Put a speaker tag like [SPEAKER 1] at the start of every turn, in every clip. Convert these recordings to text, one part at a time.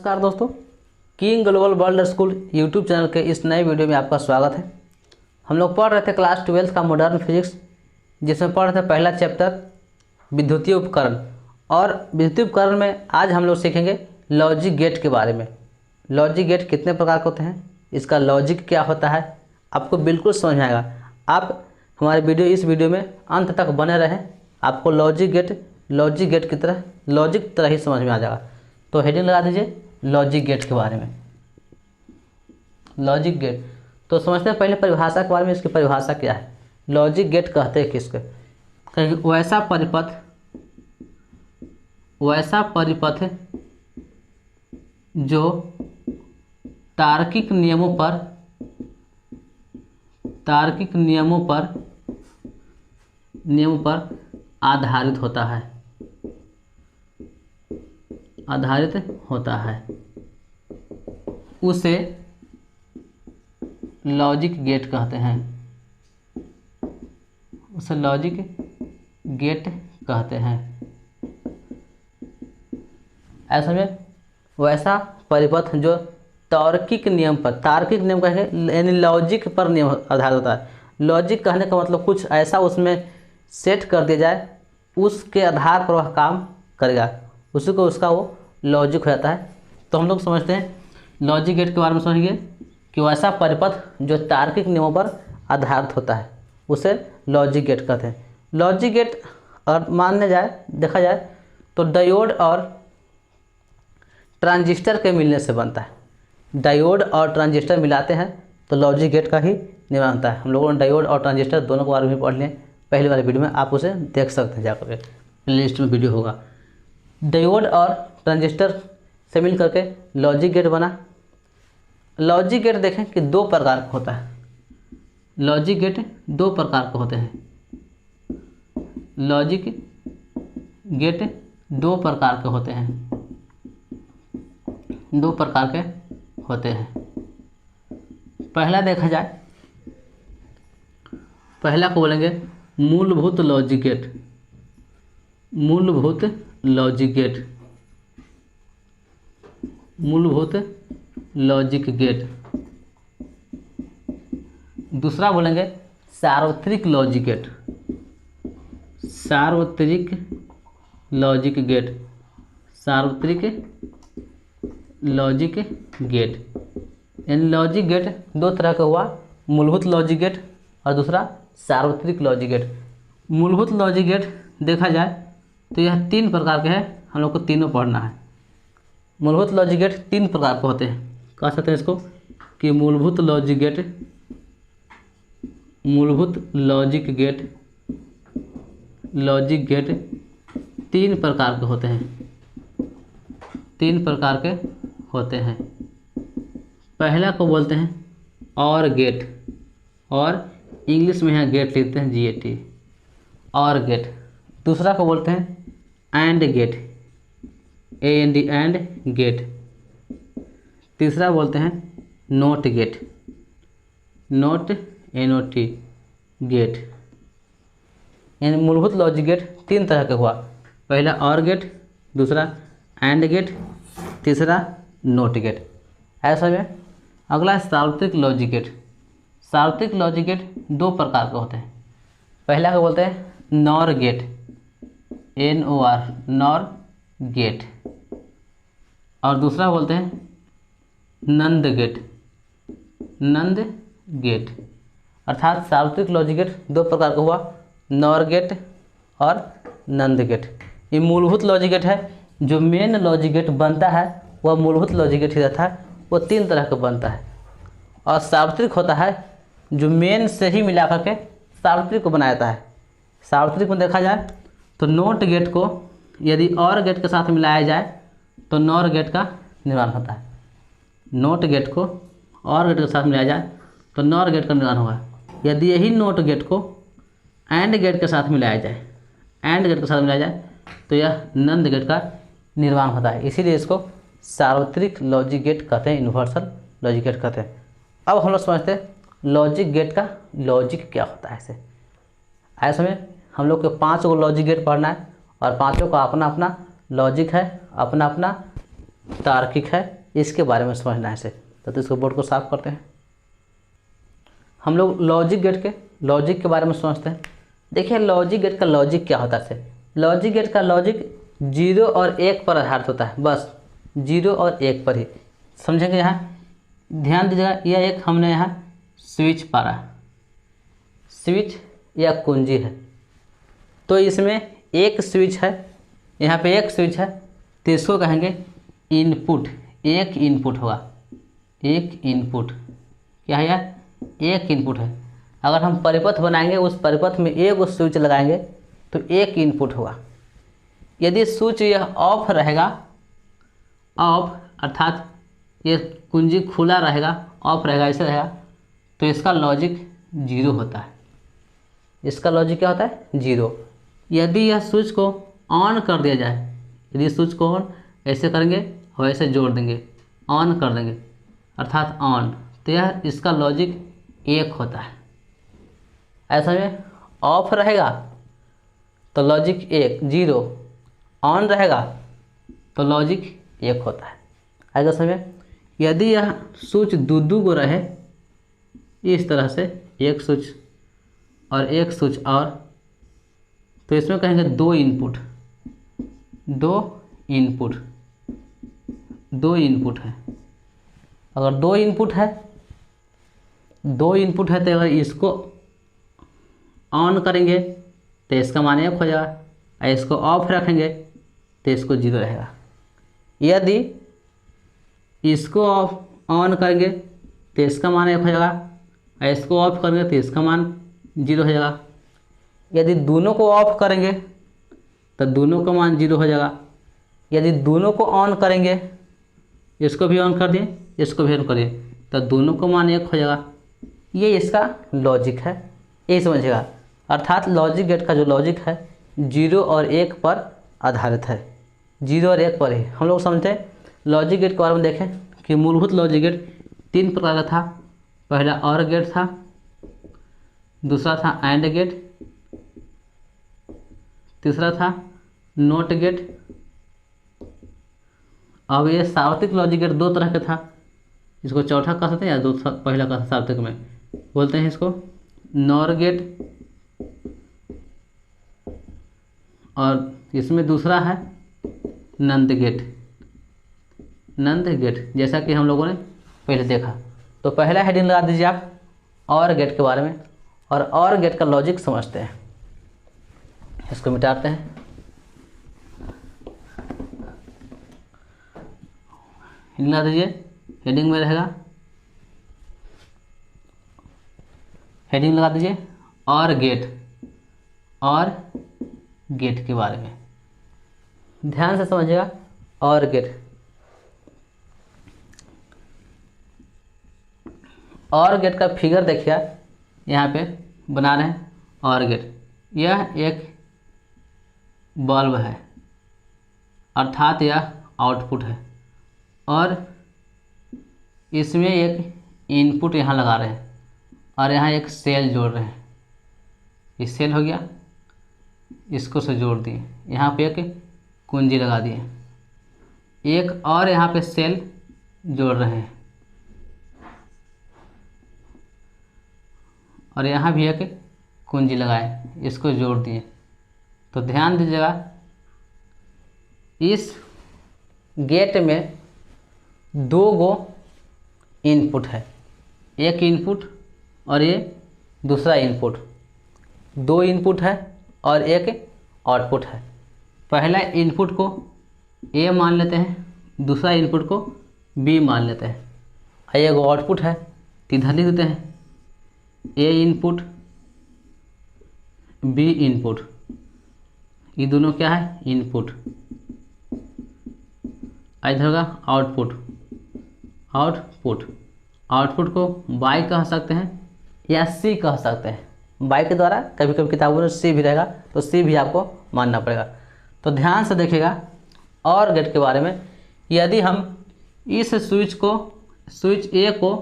[SPEAKER 1] नमस्कार दोस्तों, king global world school YouTube channel के इस नए वीडियो में आपका स्वागत है। हम लोग पढ़ रहे थे क्लास 12 का मॉडर्न फिजिक्स, जिसमें पढ़ रहे थे पहला चैप्टर विद्युतीय उपकरण। और विद्युतीय उपकरण में आज हम लोग सीखेंगे लॉजिक गेट के बारे में। लॉजिक गेट कितने प्रकार के होते हैं, इसका लॉजिक क्या होता है, आपको बिल्कुल समझ में आएगा। आप हमारे इस वीडियो में अंत तक बने रहें, आपको लॉजिक गेट की तरह लॉजिक तरह ही समझ में आ जाएगा। तो हेडिंग लगा दीजिए लॉजिक गेट के बारे में। लॉजिक गेट तो समझते हैं पहले परिभाषा के बारे में। इसकी परिभाषा क्या है, लॉजिक गेट कहते हैं किसको? कहेंगे वैसा परिपथ जो तार्किक नियमों पर आधारित होता है, उसे लॉजिक गेट कहते हैं। ऐसा में वैसा परिपथ जो तार्किक नियम कहेंगे, यानी लॉजिक पर नियम आधारित होता है। लॉजिक कहने का मतलब कुछ ऐसा उसमें सेट कर दिया जाए, उसके आधार पर वह काम करेगा, उसी को उसका वो लॉजिक हो जाता है। तो हम लोग समझते हैं लॉजिक गेट के बारे में समझिए कि वैसा परिपथ जो तार्किक नियमों पर आधारित होता है, उसे लॉजिक गेट कहते हैं। लॉजिक गेट और देखा जाए तो डायोड और ट्रांजिस्टर के मिलने से बनता है। डायोड और ट्रांजिस्टर मिलाते हैं तो लॉजिक गेट का ही निर्माण होता है। हम लोगों ने डायोड और ट्रांजिस्टर दोनों के बारे में पढ़ लिए पहले वाले वीडियो में, आप उसे देख सकते हैं जाकर के, प्लेलिस्ट में वीडियो होगा। डायोड और ट्रांजिस्टर से मिल करके लॉजिक गेट बना। लॉजिक गेट देखें कि दो प्रकार का होता है। लॉजिक गेट दो प्रकार के होते हैं। लॉजिक गेट दो प्रकार के होते हैं। पहला देखा जाए, पहला को बोलेंगे मूलभूत लॉजिक गेट। दूसरा बोलेंगे सार्वत्रिक लॉजिक गेट। यानी लॉजिक गेट दो तरह का हुआ, मूलभूत लॉजिक गेट और दूसरा सार्वत्रिक लॉजिक गेट। मूलभूत लॉजिक गेट देखा जाए तो यह तीन प्रकार के हैं, हम लोग को तीनों पढ़ना है। मूलभूत लॉजिक गेट तीन प्रकार के होते हैं। कह सकते हैं इसको कि मूलभूत लॉजिक गेट तीन प्रकार के होते हैं। पहला को बोलते हैं और गेट, और इंग्लिश में यहाँ गेट लिखते हैं GAT, और गेट। दूसरा को बोलते हैं and gate, AND and gate. तीसरा बोलते हैं नोट गेट, NOT गेट। यानी मूलभूत लॉजिक गेट तीन तरह का हुआ, पहला और गेट, दूसरा एंड गेट, तीसरा नोट गेट। ऐसा में अगला सार्वत्रिक लॉजिक गेट। सार्वत्रिक लॉजिक गेट दो प्रकार के होते हैं। पहला को बोलते हैं nor gate, NOR, nor gate. और दूसरा बोलते हैं नंद गेट। अर्थात सार्वत्रिक लॉजिक गेट दो प्रकार का हुआ, नॉर गेट और नंद गेट। ये मूलभूत लॉजिक गेट है। जो मेन लॉजिक गेट बनता है वह मूलभूत लॉजिक गेट ही रहता है, वो तीन तरह का बनता है। और सार्वत्रिक होता है जो मेन से ही मिला करके सार्वत्रिक को बनाता है। सार्वत्रिक में देखा जाए तो नोट गेट को यदि और गेट के साथ मिलाया जाए तो नॉर गेट का निर्माण होता है। नोट गेट को और गेट के साथ मिलाया जाए तो नॉर गेट का निर्माण होगा। यदि यही नोट गेट को एंड गेट के साथ मिलाया जाए तो यह नंद गेट का निर्माण होता है। इसीलिए इसको सार्वत्रिक लॉजिक गेट कहते हैं, यूनिवर्सल लॉजिक गेट कहते हैं। अब हम लोग समझते हैं लॉजिक गेट का लॉजिक क्या होता है। ऐसे में हम लोग को 5 गो लॉजिक गेट पढ़ना है और पांचों का अपना अपना लॉजिक है, अपना अपना तार्किक है, इसके बारे में समझना है इसे। तो इसको बोर्ड को साफ करते हैं। हम लोग लॉजिक गेट के बारे में समझते हैं। देखिए लॉजिक गेट का लॉजिक क्या होता है। लॉजिक गेट का लॉजिक 0 और 1 पर आधारित होता है, बस 0 और 1 पर ही। समझेंगे। यहाँ ध्यान दीजिएगा, यह एक हमने यहाँ स्विच पारा, स्विच या कुंजी है। तो इसमें एक स्विच है, यहाँ पे एक स्विच है, तो इसको कहेंगे इनपुट। एक इनपुट होगा, एक इनपुट क्या है यार, एक इनपुट है। अगर हम परिपथ बनाएंगे, उस परिपथ में एक स्विच लगाएंगे तो एक इनपुट होगा। यदि स्विच यह ऑफ रहेगा, ऑफ अर्थात ये कुंजी खुला रहेगा, ऑफ रहेगा, ऐसे रहेगा, तो इसका लॉजिक 0 होता है। इसका लॉजिक क्या होता है, 0। यदि यह स्विच को ऑन कर दिया जाए, यदि स्विच को ऑन ऐसे करेंगे और ऐसे जोड़ देंगे, ऑन कर देंगे अर्थात ऑन, तो यह इसका लॉजिक 1 होता है। ऐसा में ऑफ रहेगा तो लॉजिक 1 0, ऑन रहेगा तो लॉजिक 1 होता है। आगे समय यदि यह स्विच दो को रहे इस तरह से, एक स्विच और एक स्विच और, तो इसमें कहेंगे 2 इनपुट, 2 इनपुट, 2 इनपुट है। अगर 2 इनपुट है, 2 इनपुट है, तो अगर इसको ऑन करेंगे तो इसका मान 1 हो जाएगा, और इसको ऑफ रखेंगे तो इसको 0 रहेगा। यदि इसको ऑन करेंगे तो इसका मान 1 हो जाएगा, और इसको ऑफ करेंगे तो इसका मान 0 हो जाएगा। यदि दोनों को ऑफ करेंगे तो दोनों का मान 0 हो जाएगा। यदि दोनों को ऑन करेंगे, इसको भी ऑन कर दिए, इसको भी ऑन कर दिए, तो दोनों का मान 1 हो जाएगा। ये इसका लॉजिक है, ये समझिएगा। अर्थात लॉजिक गेट का जो लॉजिक है 0 और 1 पर आधारित है, 0 और 1 पर ही। हम लोग समझते हैं लॉजिक गेट के बारे में देखें कि मूलभूत लॉजिक गेट 3 प्रकार का था। पहला और गेट था, दूसरा था एंड गेट, तीसरा था नॉट गेट। अब ये सार्वत्रिक लॉजिक गेट 2 तरह का था, इसको चौथा कह सकते हैं या पहला कह सकते सार्वत्रिक में बोलते हैं इसको नॉर गेट, और इसमें दूसरा है नंद गेट, नंद गेट, जैसा कि हम लोगों ने पहले देखा। तो पहला हेडिंग लगा दीजिए आप और गेट के बारे में, और गेट का लॉजिक समझते हैं। इसको मिटाते हैं। हेडिंग लगा दीजिए, हेडिंग में रहेगा, हेडिंग लगा दीजिए और गेट के बारे में ध्यान से समझिएगा। और गेट का फिगर देखिए, यहाँ पे बना रहे हैं और गेट। यह एक बल्ब है, अर्थात यह आउटपुट है, और इसमें एक इनपुट यहाँ लगा रहे हैं, और यहाँ एक सेल जोड़ रहे हैं। ये सेल हो गया, इसको से जोड़ दिए, यहाँ पे एक कुंजी लगा दिए, एक और यहाँ पे सेल जोड़ रहे हैं, और यहाँ भी एक कुंजी लगाए, इसको जोड़ दिए। तो ध्यान दीजिएगा, इस गेट में 2 गो इनपुट है, एक इनपुट और ये दूसरा इनपुट, 2 इनपुट है और एक आउटपुट है। पहला इनपुट को ए मान लेते हैं, दूसरा इनपुट को बी मान लेते हैं, और एक आउटपुट है, इधर लिख देते हैं ए इनपुट बी इनपुट। ये दोनों क्या है, इनपुट, इधर होगा आउटपुट। आउटपुट को वाई कह सकते हैं या सी कह सकते हैं। वाई के द्वारा कभी कभी किताबों में सी भी रहेगा, तो सी भी आपको मानना पड़ेगा। तो ध्यान से देखिएगा और गेट के बारे में। यदि हम इस स्विच ए को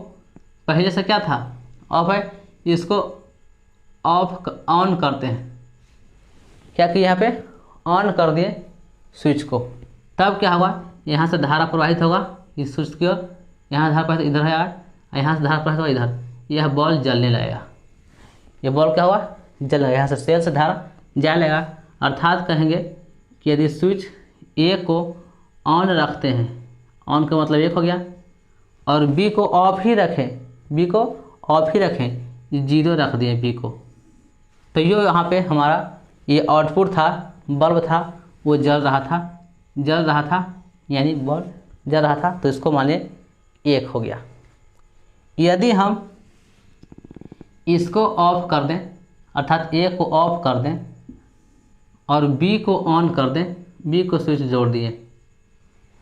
[SPEAKER 1] पहले से क्या था, ऑफ है, इसको ऑन करते हैं, क्या कि यहाँ पे ऑन कर दिए स्विच को, तब क्या होगा, यहाँ से धारा प्रवाहित होगा इस स्विच की ओर, यहाँ धारा प्रवाहित इधर है यार, यहाँ से धारा प्रवाहित होगा इधर, यह बॉल जलने लगेगा। ये बॉल क्या हुआ, जल लगेगा। यहाँ से सेल से धारा जाने लगेगा। अर्थात कहेंगे कि यदि स्विच ए को ऑन रखते हैं, ऑन का मतलब एक हो गया, और बी को ऑफ ही रखें, बी को ऑफ ही रखें, 0 रख दिए बी को, तो ये यहाँ पे हमारा ये आउटपुट था, बल्ब था, वो जल रहा था, यानी बल्ब जल रहा था, तो इसको मानिए 1 हो गया। यदि हम इसको ऑफ कर दें, अर्थात ए को ऑफ कर दें और बी को ऑन कर दें, बी को स्विच जोड़ दिए,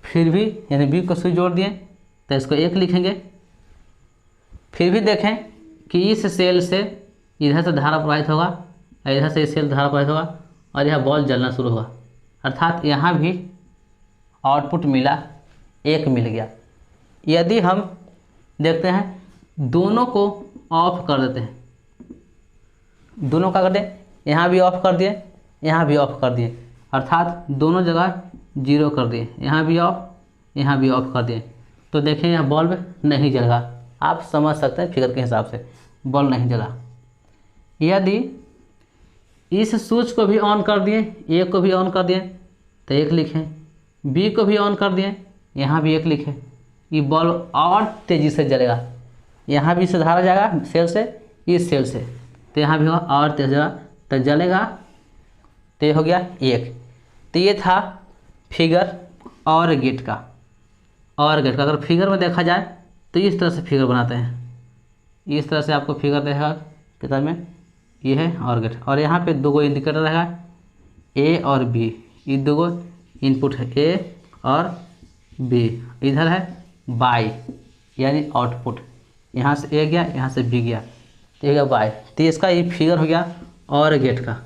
[SPEAKER 1] फिर भी यानी बी को स्विच जोड़ दिए तो इसको 1 लिखेंगे। फिर भी देखें कि इस सेल से इधर से धारा प्रवाहित होगा, इधर से इस सेल धारा प्रवाहित होगा और यह बॉल जलना शुरू हुआ, अर्थात यहाँ भी आउटपुट मिला, 1 मिल गया। यदि हम देखते हैं दोनों को ऑफ कर देते हैं, दोनों का कर दें, यहाँ भी ऑफ कर दिए, यहाँ भी ऑफ कर दिए, अर्थात दोनों जगह 0 कर दिए, यहाँ भी ऑफ कर दिए, तो देखें यह बल्ब नहीं जलेगा। आप समझ सकते हैं फिगर के हिसाब से बल्ब नहीं जला। यदि इस स्विच को भी ऑन कर दिए, ए को भी ऑन कर दिए तो 1 लिखें, बी को भी ऑन कर दिए, यहाँ भी 1 लिखें, ये बल्ब और तेज़ी से जलेगा। यहाँ भी से धारा जाएगा सेल से इस सेल से, तो यहाँ भी होगा और तेज जगह तो जलेगा, तो ये हो गया 1। तो ये था फिगर और गेट का। अगर फिगर में देखा जाए तो इस तरह से फिगर बनाते हैं, इस तरह से आपको फिगर देगा किताब में, ये है और गेट, और यहाँ पे 2 इंडिकेटर रहेगा ए और बी, ये 2 इनपुट है ए और बी, इधर है बाई यानी आउटपुट, यहाँ से ए गया, यहाँ से बी गया, तो ये गया बाई। तो इसका ये फिगर हो गया और गेट का।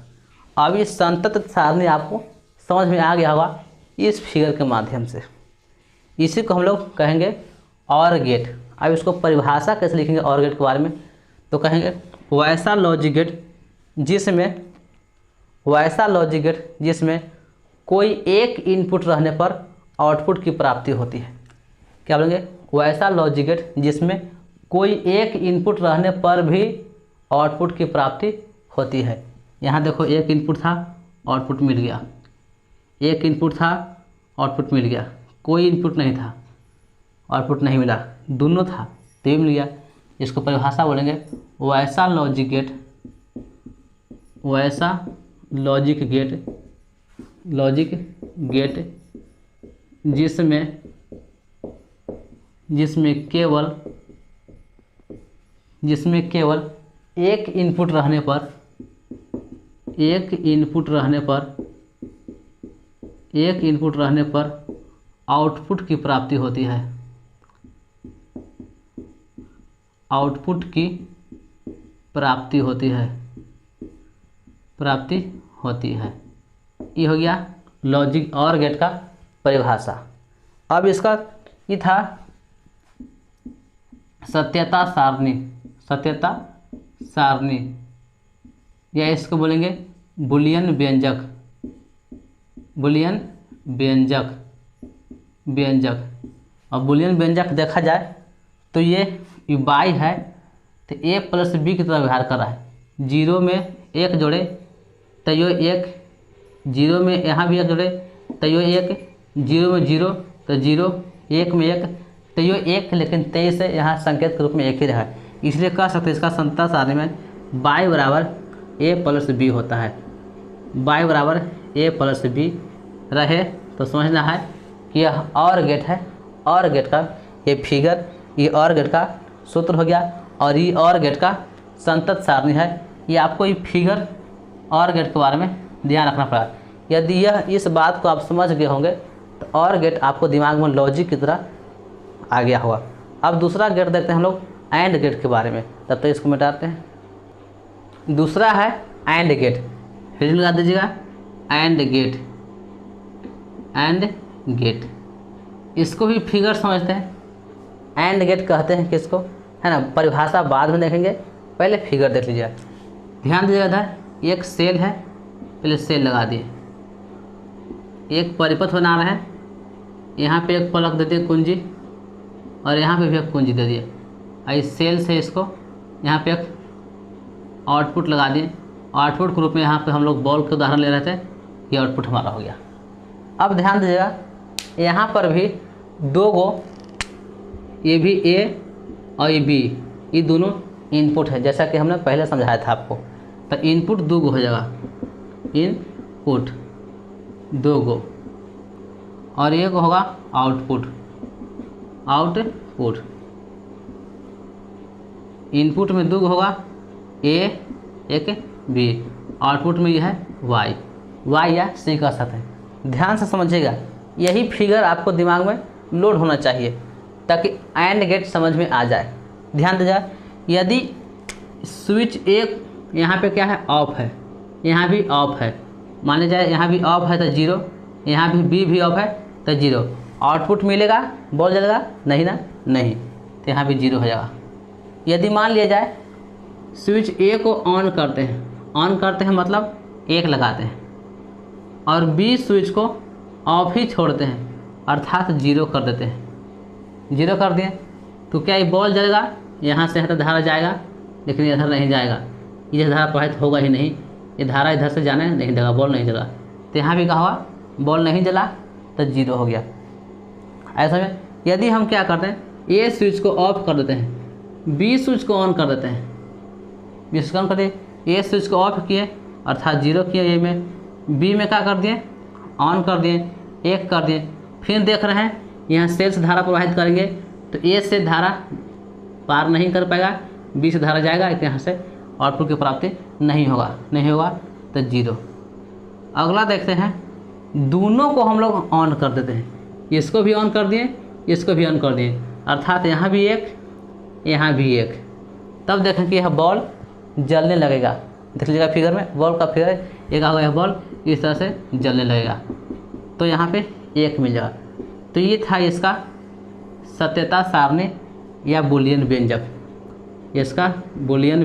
[SPEAKER 1] अब ये संतत सारणी आपको समझ में आ गया होगा इस फिगर के माध्यम से, इसी को हम लोग कहेंगे और गेट। अब इसको परिभाषा कैसे लिखेंगे और गेट के बारे में, तो कहेंगे वैसा लॉजिक गेट जिसमें कोई एक इनपुट रहने पर आउटपुट की प्राप्ति होती है। क्या बोलेंगे, वैसा लॉजिक गेट जिसमें कोई एक इनपुट रहने पर भी आउटपुट की प्राप्ति होती है। यहाँ देखो एक इनपुट था, आउटपुट मिल गया, एक इनपुट था, आउटपुट मिल गया, कोई इनपुट नहीं था, आउटपुट नहीं मिला, दोनों था तो ये मिल गया। इसको परिभाषा बोलेंगे वैसा लॉजिक गेट जिसमें केवल एक इनपुट रहने पर आउटपुट की प्राप्ति होती है, ये हो गया लॉजिक और गेट का परिभाषा। अब इसका ये था सत्यता सारणी, या इसको बोलेंगे बुलियन व्यंजक। और बुलियन व्यंजक देखा जाए तो ये बाई है तो ए प्लस बी की तरह व्यवहार कर रहा है। 0 में 1 जोड़े तो ये 1, 0 में यहाँ भी 1 जोड़े तो ये 1, 0 में 0 तो 0, 1 में 1 तो ये 1, लेकिन 23 से यहाँ संकेत के रूप में 1 ही रहा, इसलिए कह सकते हैं इसका संतत सारणी में बाई बराबर ए प्लस बी होता है। बाई बराबर ए प्लस बी रहे तो समझना है कि यह और गेट है, और गेट का ये फिगर, ये और गेट का सूत्र हो गया, और ये और गेट का संतत सारणी है। ये आपको ये फिगर और गेट के बारे में ध्यान रखना पड़ेगा। यदि यह इस बात को आप समझ गए होंगे तो और गेट आपको दिमाग में लॉजिक की तरह आ गया होगा। अब दूसरा गेट देखते हैं हम लोग एंड गेट के बारे में, तब तक इसको मिटाते हैं। दूसरा है एंड गेट, हेडिंग लगा दीजिएगा एंड गेट। इसको भी फिगर समझते हैं, एंड गेट कहते हैं किसको, है ना, परिभाषा बाद में देखेंगे, पहले फिगर देख लीजिए। ध्यान दीजिएगा, इधर एक सेल है, पहले सेल लगा दिए, एक परिपथ बना रहे हैं, यहाँ पे एक प्लग दे दिए कुंजी, और यहाँ पे भी एक कुंजी दे दिए। इस सेल से इसको यहाँ पे एक आउटपुट लगा दिए। आउटपुट के रूप में यहाँ पे हम लोग बॉल के उदाहरण ले रहे थे, ये आउटपुट हमारा हो गया। अब ध्यान दीजिएगा, यहाँ पर भी दो गो, ये भी ए और ये बी, ये दोनों इनपुट है, जैसा कि हमने पहले समझाया था आपको। तो इनपुट दो गो हो जाएगा, इनपुट दो गो, और एक होगा आउटपुट, आउटपुट। इनपुट में दो होगा ए एक बी, आउटपुट में यह है वाई, वाई या सी का साथ है। ध्यान से समझिएगा, यही फिगर आपको दिमाग में लोड होना चाहिए ताकि एंड गेट समझ में आ जाए। ध्यान दीजिए, यदि स्विच एक यहाँ पे क्या है, ऑफ है, यहाँ भी ऑफ है, मान लीजिए यहाँ भी ऑफ है तो जीरो, यहाँ भी बी भी ऑफ है तो जीरो, आउटपुट मिलेगा, बॉल जलेगा नहीं ना, नहीं, तो यहाँ भी जीरो हो जाएगा। यदि मान लिया जाए स्विच ए को ऑन करते हैं मतलब एक लगाते हैं, और बी स्विच को ऑफ ही छोड़ते हैं अर्थात जीरो कर देते हैं। जीरो कर दिए तो क्या ये बॉल जलेगा, यहाँ से तो धारा जाएगा, लेकिन इधर नहीं जाएगा, ये धारा प्रवाहित होगा ही नहीं, ये धारा इधर से जाने नहीं देगा, बॉल नहीं जला। तो यहाँ भी क्या हुआ, बॉल नहीं जला तो जीरो हो गया। ऐसा में यदि हम क्या करते हैं, ए स्विच को ऑफ कर देते हैं, बी स्विच को ऑन कर देते हैं, बी स्विच को ऑन कर दिए, ए स्विच को ऑफ किए अर्थात जीरो किए ए में, बी में क्या कर दिए, ऑन कर दिए, एक कर दिए, फिर देख रहे हैं यहाँ सेल से धारा प्रवाहित करेंगे तो ए से धारा पार नहीं कर पाएगा, बी से धारा जाएगा, यहाँ से आउटपुट की प्राप्ति नहीं होगा तो जीरो। अगला देखते हैं, दोनों को हम लोग ऑन कर देते हैं, इसको भी ऑन कर दिए, इसको भी ऑन कर दिए, अर्थात यहाँ भी एक, यहाँ भी एक। तब देखें कि यह बॉल जलने लगेगा। देख लीजिएगा फिगर में, बॉल का फिगर एक आ गया, बॉल इस तरह से जलने लगेगा, तो यहाँ पे एक मिल जाएगा। तो ये था इसका सत्यता सारणी या बूलियन व्यंजक, इसका बूलियन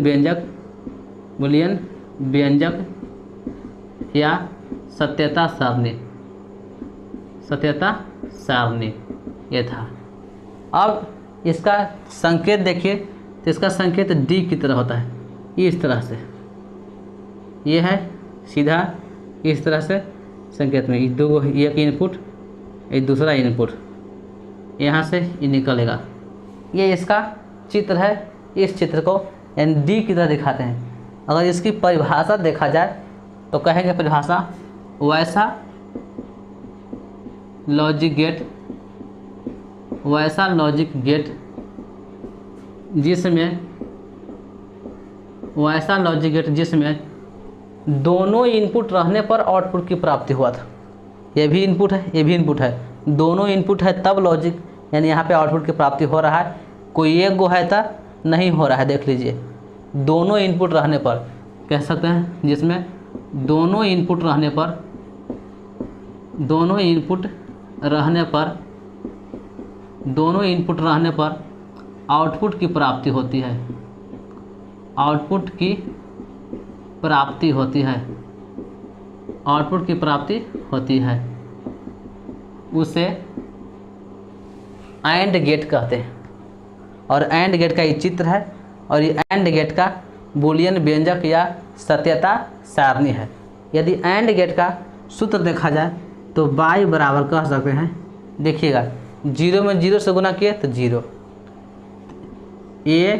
[SPEAKER 1] व्यंजक या सत्यता सारणी ये था। अब इसका संकेत देखिए, तो इसका संकेत डी की तरह होता है, इस तरह से, ये है सीधा इस तरह से संकेत में, दो एक इनपुट, एक दूसरा इनपुट, यहाँ से ये निकलेगा। ये इसका चित्र है, इस चित्र को डी की तरह दिखाते हैं। अगर इसकी परिभाषा देखा जाए तो कहेंगे परिभाषा, वैसा लॉजिक गेट जिसमें दोनों इनपुट रहने पर आउटपुट की प्राप्ति हुआ था। ये भी इनपुट है, ये भी इनपुट है, दोनों इनपुट है तब लॉजिक, यानी यहाँ पे आउटपुट की प्राप्ति हो रहा है। कोई एक गो है तो नहीं हो रहा है, देख लीजिए, दोनों इनपुट रहने पर कह सकते हैं, जिसमें दोनों इनपुट रहने पर आउटपुट की प्राप्ति होती है, आउटपुट की प्राप्ति होती है, उसे एंड गेट कहते हैं। और एंड गेट का ये चित्र है, और ये एंड गेट का बूलियन व्यंजक या सत्यता सारणी है। यदि एंड गेट का सूत्र देखा जाए तो y बराबर कह सकते हैं, देखिएगा, जीरो में जीरो से गुना किए तो जीरो, a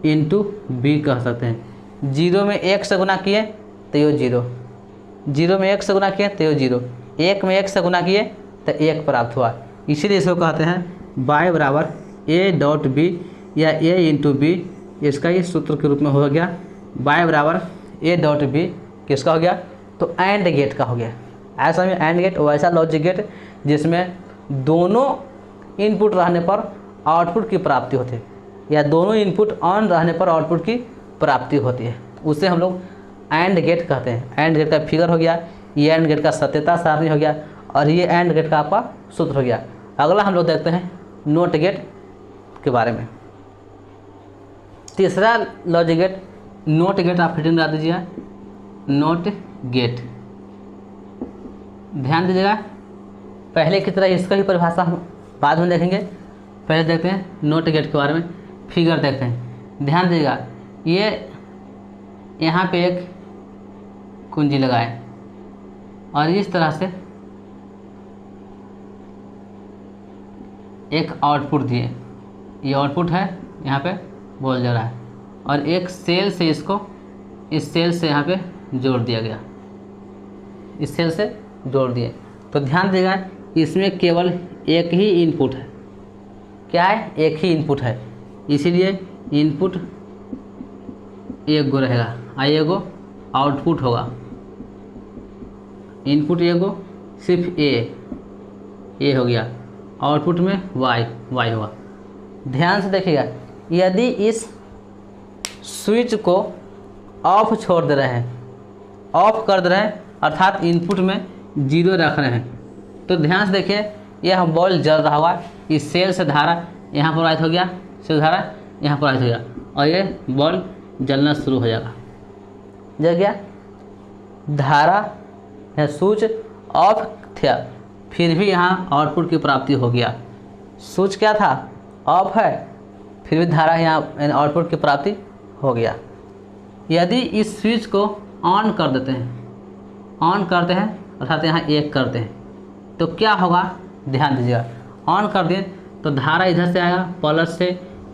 [SPEAKER 1] इंटू बी कह सकते हैं। जीरो में एक से गुना किए तो यो जीरो, जीरो में एक से गुना किए तो यो जीरो, एक में एक से गुना किए तो एक प्राप्त हुआ। इसीलिए इसको कहते हैं y बराबर a डॉट बी या a इंटू बी, इसका ये सूत्र के रूप में हो गया। y बराबर a डॉट बी किसका हो गया, तो एंड गेट का हो गया। ऐसा में एंड गेट वैसा लॉजिक गेट जिसमें दोनों इनपुट रहने पर आउटपुट की प्राप्ति होती है, या दोनों इनपुट ऑन रहने पर आउटपुट की प्राप्ति होती है, उसे हम लोग एंड गेट कहते हैं। एंड गेट का फिगर हो गया, ये एंड गेट का सत्यता सारणी हो गया, और ये एंड गेट का आपका सूत्र हो गया। अगला हम लोग देखते हैं नोट गेट के बारे में। तीसरा लॉजिक गेट, नोट गेट, आप फिटिंग करा दीजिएगा, नोट गेट। ध्यान दीजिएगा, पहले की तरह इसका भी परिभाषा हम बाद में देखेंगे। पहले देखते हैं नोट गेट के बारे में, फिगर देखते हैं। ध्यान दीजिएगा, ये यहाँ पे एक कुंजी लगाए और इस तरह से एक आउटपुट दिए। ये आउटपुट है, यहाँ पे बोल जा रहा है, और एक सेल से इसको इस सेल से यहाँ पे जोड़ दिया गया, इस सेल से जोड़ दिए। तो ध्यान दीजिएगा, इसमें केवल एक ही इनपुट है। क्या है? एक ही इनपुट है, इसीलिए इनपुट एक गो रहेगा और एगो आउटपुट होगा। इनपुट एगो सिर्फ ए हो गया, आउटपुट में वाई होगा। ध्यान से देखिएगा, यदि इस स्विच को ऑफ छोड़ दे रहे हैं, ऑफ कर दे रहे हैं, अर्थात इनपुट में 0 रख रहे हैं, तो ध्यान से देखिए यह बॉल जल रहा होगा। इस सेल से धारा यहाँ प्रवाहित हो गया, सेल धारा यहाँ प्रवाहित हो गया और ये बॉल जलना शुरू हो जाएगा। जल गया, धारा है, स्विच ऑफ था, फिर भी यहाँ आउटपुट की प्राप्ति हो गया। स्विच क्या था? ऑफ है, फिर भी धारा यहाँ आउटपुट की प्राप्ति हो गया। यदि इस स्विच को ऑन कर देते हैं, ऑन करते हैं अर्थात यहाँ एक करते हैं, तो क्या होगा? ध्यान दीजिएगा, ऑन कर दें तो धारा इधर से आएगा प्लस से।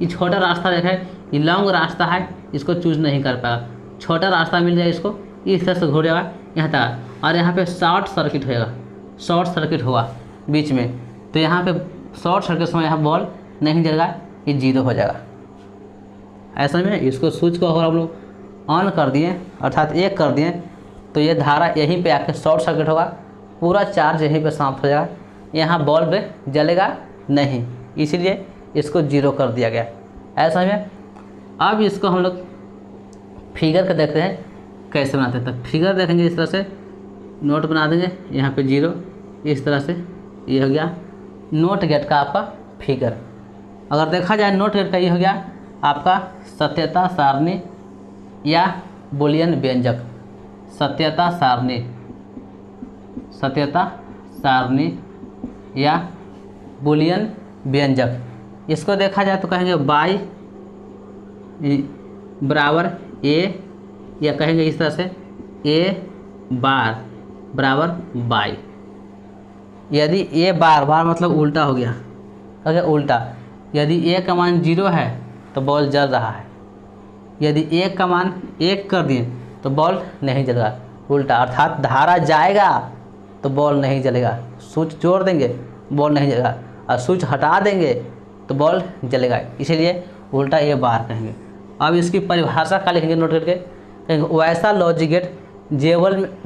[SPEAKER 1] ये छोटा रास्ता देखा है, ये लॉन्ग रास्ता है, इसको चूज नहीं कर पाएगा। छोटा रास्ता मिल जाएगा इसको, इस तरह से घूर जाएगा यहाँ तक, और यहाँ पे शॉर्ट सर्किट होएगा, शॉर्ट सर्किट होगा बीच में, तो यहाँ पे शॉर्ट सर्किट समय यहाँ बॉल नहीं जलेगा, ये 0 हो जाएगा। ऐसा में इसको स्विच को अगर आप लोग ऑन कर दिए अर्थात एक कर दिए, तो ये धारा यहीं पे आके शॉर्ट सर्किट होगा, पूरा चार्ज यहीं पे समाप्त हो जाएगा, यहाँ बल्ब जलेगा नहीं, इसीलिए इसको 0 कर दिया गया। ऐसा में अब इसको हम लोग फिगर का देखते हैं कैसे बनाते हैं। तो फिगर देखेंगे, इस तरह से नोट बना देंगे, यहाँ पे 0, इस तरह से ये हो गया नोट गेट का आपका फिगर। अगर देखा जाए नोट गेट का ये हो गया आपका सत्यता सारणी या बूलियन व्यंजक। सत्यता सारणी या बूलियन व्यंजक। इसको देखा जाए तो कहेंगे बाई बराबर ए, या कहेंगे इस तरह से ए बार बराबर बाई। यदि ए बार मतलब उल्टा हो गया, अगर उल्टा, यदि ए का मान 0 है तो बॉल जल रहा है, यदि ए का मान 1 कर दिए तो बॉल नहीं जलेगा, उल्टा, अर्थात धारा जाएगा तो बॉल नहीं जलेगा। स्विच जोड़ देंगे बॉल नहीं जलेगा, और स्विच हटा देंगे तो बॉल जलेगा, इसीलिए उल्टा ए बार कहेंगे। अब इसकी परिभाषा क्या लिखेंगे नोट करके? कहेंगे वैसा लॉजिक गेट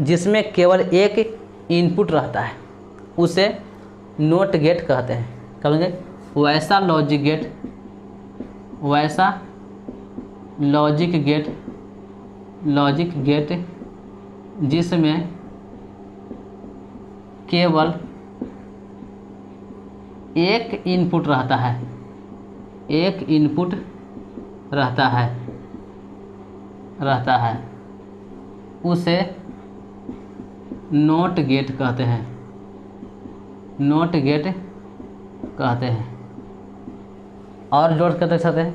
[SPEAKER 1] जिसमें केवल एक इनपुट रहता है उसे नोट गेट कहते हैं। कहेंगे वैसा लॉजिक गेट जिसमें केवल एक इनपुट रहता है, एक इनपुट रहता है उसे नोट गेट कहते हैं, नोट गेट कहते हैं। और जोड़ कर देख सकते हैं,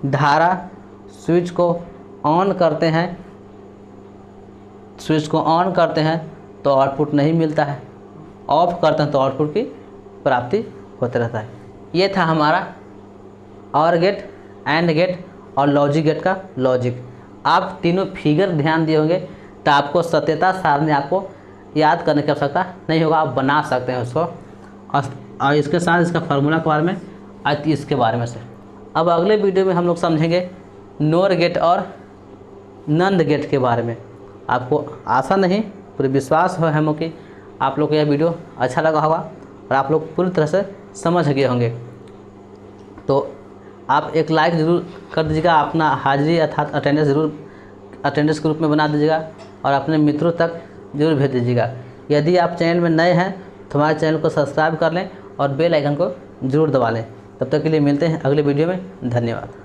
[SPEAKER 1] धारा स्विच को ऑन करते हैं, स्विच को ऑन करते हैं तो आउटपुट नहीं मिलता है, ऑफ करते हैं तो आउटपुट की प्राप्ति होते रहता है। ये था हमारा और गेट, एंड गेट और लॉजिक गेट का लॉजिक। आप तीनों फिगर ध्यान दिए होंगे तो आपको सत्यता सारणी आपको याद करने की आवश्यकता नहीं होगा, आप बना सकते हैं उसको। और इसके साथ इसका फार्मूला के बारे में, आज इसके बारे में से। अब अगले वीडियो में हम लोग समझेंगे नोर गेट और नंद गेट के बारे में। आपको आशा नहीं पूरी विश्वास है हम कि आप लोग को यह वीडियो अच्छा लगा होगा और आप लोग पूरी तरह से समझ गए होंगे। तो आप एक लाइक ज़रूर कर दीजिएगा, अपना हाजिरी अर्थात अटेंडेंस ग्रुप में बना दीजिएगा और अपने मित्रों तक जरूर भेज दीजिएगा। यदि आप चैनल में नए हैं तो हमारे चैनल को सब्सक्राइब कर लें और बेल आइकन को ज़रूर दबा लें। तब तक के लिए मिलते हैं अगले वीडियो में। धन्यवाद।